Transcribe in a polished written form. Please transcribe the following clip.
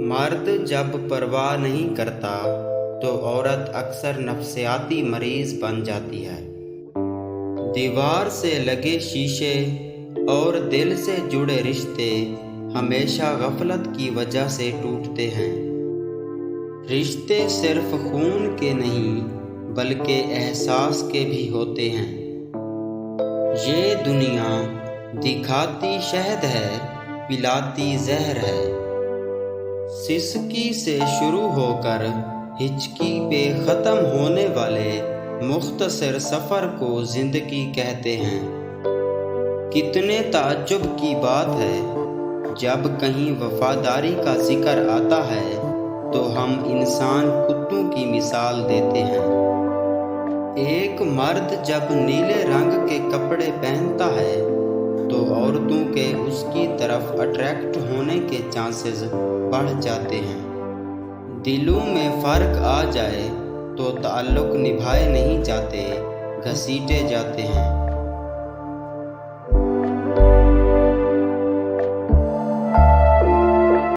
مرد جب پرواہ نہیں کرتا تو عورت اکثر نفسیاتی مریض بن جاتی ہے۔ دیوار سے لگے شیشے اور دل سے جڑے رشتے ہمیشہ غفلت کی وجہ سے ٹوٹتے ہیں۔ رشتے صرف خون کے نہیں بلکہ احساس کے بھی ہوتے ہیں۔ یہ دنیا دکھاتی شہد ہے، پلاتی زہر ہے۔ سسکی سے شروع ہو کر ہچکی پہ ختم ہونے والے مختصر سفر کو زندگی کہتے ہیں۔ کتنے تعجب کی بات ہے، جب کہیں وفاداری کا ذکر آتا ہے تو ہم انسان کتوں کی مثال دیتے ہیں۔ ایک مرد جب نیلے رنگ کے کپڑے پہنتا ہے تو عورتوں کے اس کی طرف اٹریکٹ ہونے کے چانسز بڑھ جاتے ہیں۔ دلوں میں فرق آ جائے تو تعلق نبھائے نہیں جاتے، گھسیٹے جاتے ہیں۔